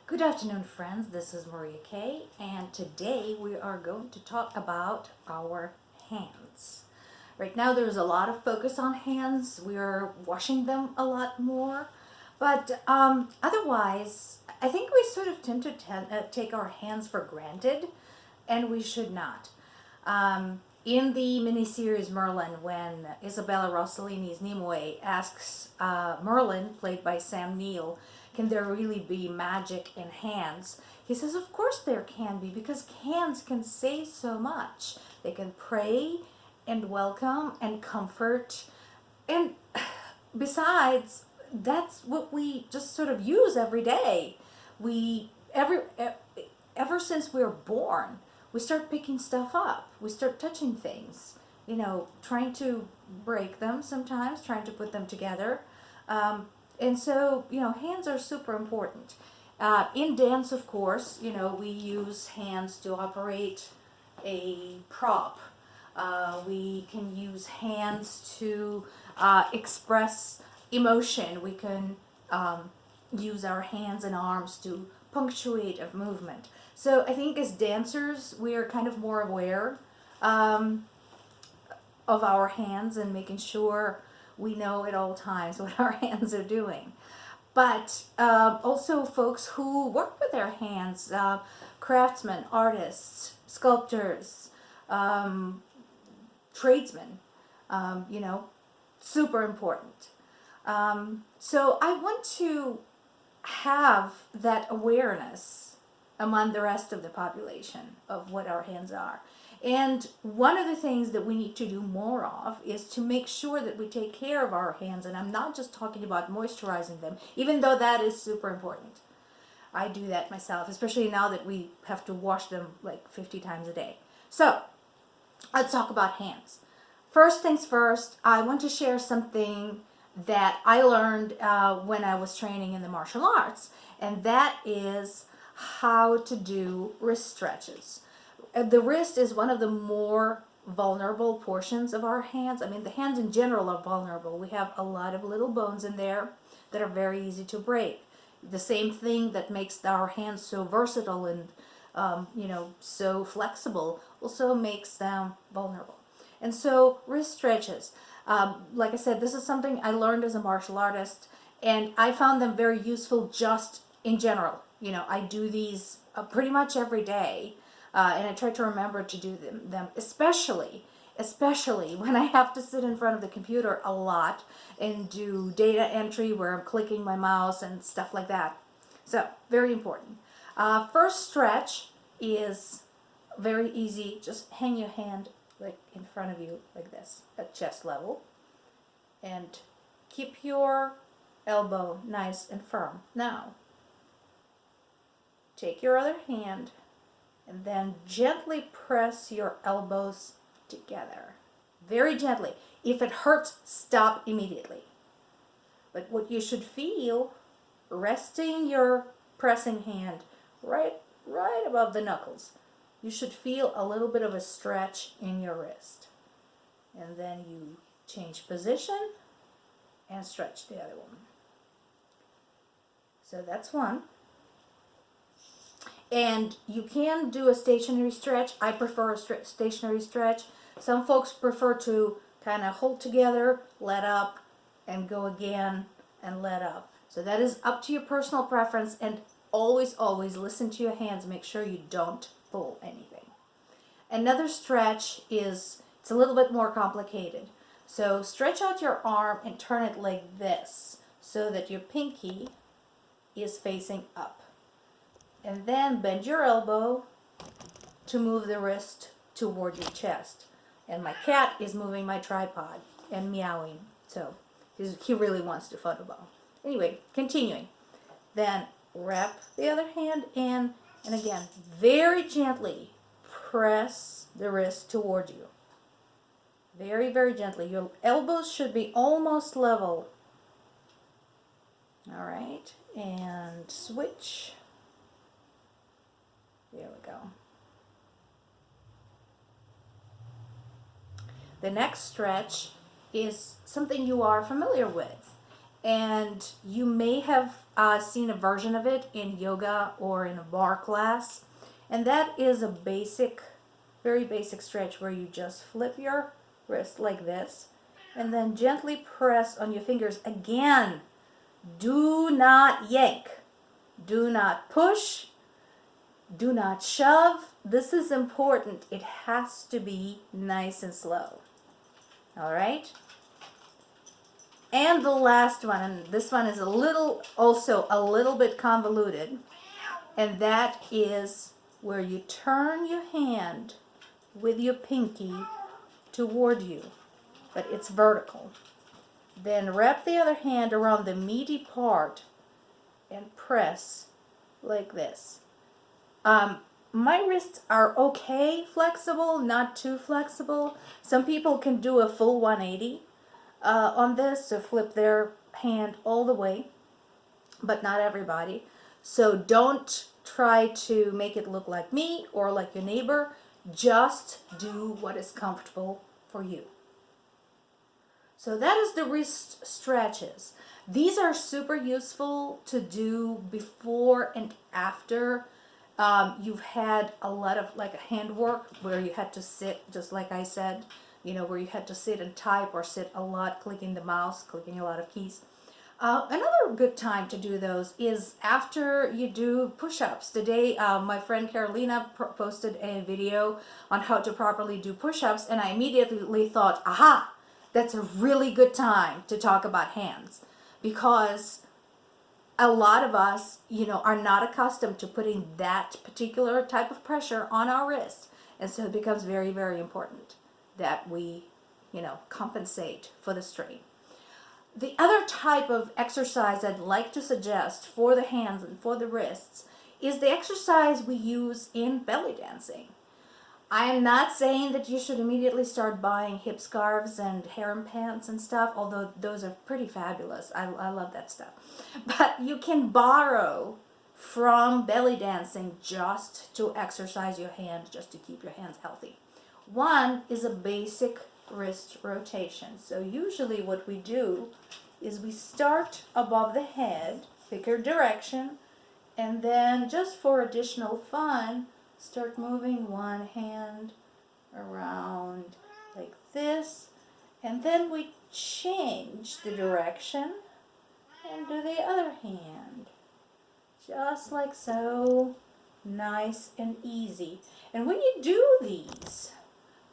Good afternoon, friends. This is Maria Kay, and today we are going to talk about our hands. Right now, there's a lot of focus on hands. We are washing them a lot more, but otherwise, I think we sort of tend to take our hands for granted, and we should not. In the miniseries Merlin, when Isabella Rossellini's Nimue asks Merlin, played by Sam Neill, can there really be magic in hands? He says, of course there can be, because hands can say so much. They can pray and welcome and comfort. And besides, that's what we just sort of use every day. Ever since we were born, we start picking stuff up. We start touching things, trying to break them sometimes, trying to put them together. And so, hands are super important. In dance, of course, we use hands to operate a prop. We can use hands to express emotion. We can use our hands and arms to punctuate a movement. So I think as dancers, we are kind of more aware of our hands and making sure we know at all times what our hands are doing. But also folks who work with their hands, craftsmen, artists, sculptors, tradesmen, super important. So I want to have that awareness among the rest of the population of what our hands are. And one of the things that we need to do more of is to make sure that we take care of our hands. And I'm not just talking about moisturizing them, even though that is super important. I do that myself, especially now that we have to wash them like 50 times a day. So let's talk about hands. First things first, I want to share something that I learned when I was training in the martial arts, and that is how to do wrist stretches. The wrist is one of the more vulnerable portions of our hands. I mean, the hands in general are vulnerable. We have a lot of little bones in there that are very easy to break. The same thing that makes our hands so versatile and so flexible also makes them vulnerable. And so wrist stretches, like I said, this is something I learned as a martial artist, and I found them very useful just in general. I do these pretty much every day, and I try to remember to do them especially when I have to sit in front of the computer a lot and do data entry where I'm clicking my mouse and stuff like that. So, very important. First stretch is very easy. Just hang your hand like in front of you like this at chest level, and keep your elbow nice and firm. Now, take your other hand and then gently press your elbows together. Very gently. If it hurts, stop immediately. But what you should feel, resting your pressing hand right above the knuckles, you should feel a little bit of a stretch in your wrist. And then you change position and stretch the other one. So that's one. And you can do a stationary stretch. I prefer a stationary stretch. Some folks prefer to kind of hold together, let up, and go again, and let up. So that is up to your personal preference, and always listen to your hands. Make sure you don't pull anything. Another stretch it's a little bit more complicated. So stretch out your arm and turn it like this so that your pinky is facing up. And then bend your elbow to move the wrist toward your chest. And my cat is moving my tripod and meowing. So he really wants the photo ball. Anyway, continuing. Then wrap the other hand in, and again, very gently press the wrist toward you. Very, very gently. Your elbows should be almost level. All right, and switch. There we go. The next stretch is something you are familiar with, and you may have seen a version of it in yoga or in a bar class. And that is a basic, very basic stretch where you just flip your wrist like this and then gently press on your fingers. Again, do not yank, do not push, do not shove. This is important. It has to be nice and slow. All right? And the last one, and this one is also a little bit convoluted, and that is where you turn your hand with your pinky toward you, but it's vertical. Then wrap the other hand around the meaty part and press like this. My wrists are okay flexible, not too flexible. Some people can do a full 180 on this, so flip their hand all the way, but not everybody. So don't try to make it look like me or like your neighbor. Just do what is comfortable for you. So that is the wrist stretches. These are super useful to do before and after you've had a lot of like hand work where you had to sit, just like I said, where you had to sit and type or sit a lot, clicking the mouse, clicking a lot of keys. Another good time to do those is after you do push-ups. Today, my friend Carolina posted a video on how to properly do push-ups, and I immediately thought, aha, that's a really good time to talk about hands, because a lot of us, are not accustomed to putting that particular type of pressure on our wrist, and so it becomes very, very important that we, compensate for the strain. The other type of exercise I'd like to suggest for the hands and for the wrists is the exercise we use in belly dancing. I am not saying that you should immediately start buying hip scarves and harem pants and stuff, although those are pretty fabulous. I love that stuff. But you can borrow from belly dancing just to exercise your hands, just to keep your hands healthy. One is a basic wrist rotation. So usually what we do is we start above the head, pick your direction, and then just for additional fun, start moving one hand around like this, and then we change the direction and do the other hand. Just like so, nice and easy. And when you do these,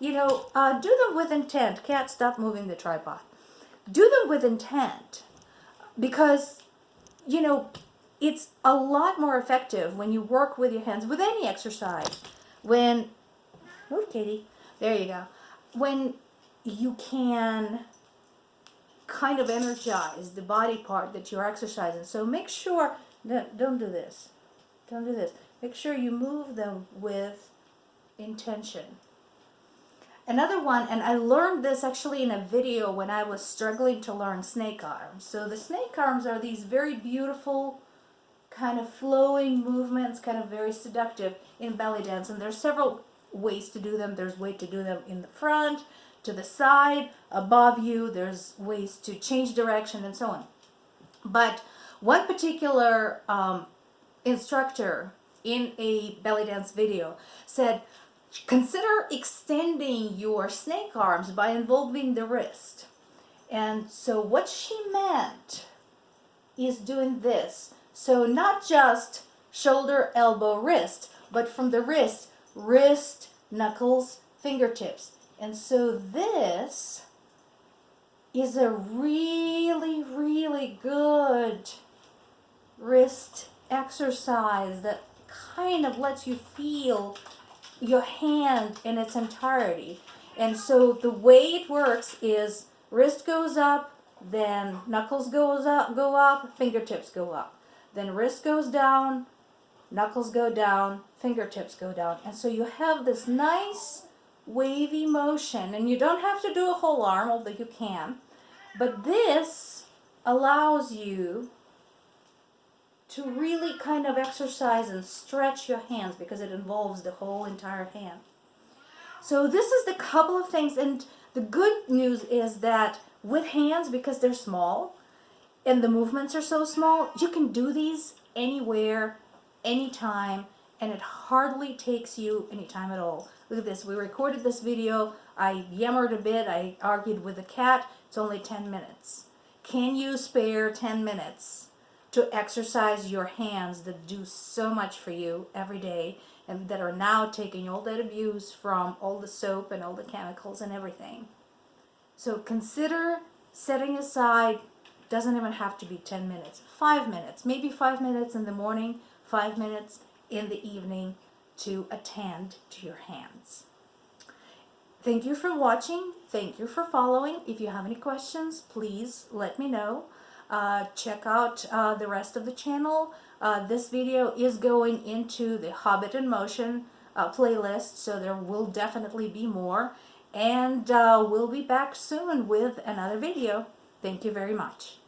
do them with intent. Cat, stop moving the tripod. Do them with intent, because, it's a lot more effective when you work with your hands, with any exercise. Move, Katie. There you go. When you can kind of energize the body part that you're exercising. So make sure, don't do this. Don't do this. Make sure you move them with intention. Another one, and I learned this actually in a video when I was struggling to learn snake arms. So the snake arms are these very beautiful, kind of flowing movements, kind of very seductive in belly dance. And there's several ways to do them. There's ways to do them in the front, to the side, above you. There's ways to change direction and so on. But one particular instructor in a belly dance video said, consider extending your snake arms by involving the wrist. And so what she meant is doing this. So not just shoulder, elbow, wrist, but from the wrist, knuckles, fingertips. And so this is a really, really good wrist exercise that kind of lets you feel your hand in its entirety. And so the way it works is wrist goes up, then knuckles go up, fingertips go up. Then wrist goes down, knuckles go down, fingertips go down. And so you have this nice wavy motion, and you don't have to do a whole arm, although you can. But this allows you to really kind of exercise and stretch your hands, because it involves the whole entire hand. So this is the couple of things, and the good news is that with hands, because they're small, and the movements are so small, you can do these anywhere, anytime, and it hardly takes you any time at all. Look at this. We recorded this video. I yammered a bit. I argued with the cat. It's only 10 minutes. Can you spare 10 minutes to exercise your hands that do so much for you every day and that are now taking all that abuse from all the soap and all the chemicals and everything? So consider setting aside, doesn't even have to be 10 minutes, 5 minutes, maybe 5 minutes in the morning, 5 minutes in the evening to attend to your hands. Thank you for watching. Thank you for following. If you have any questions, please let me know. Check out the rest of the channel. This video is going into the Hobbit in Motion playlist, so there will definitely be more. And we'll be back soon with another video. Thank you very much.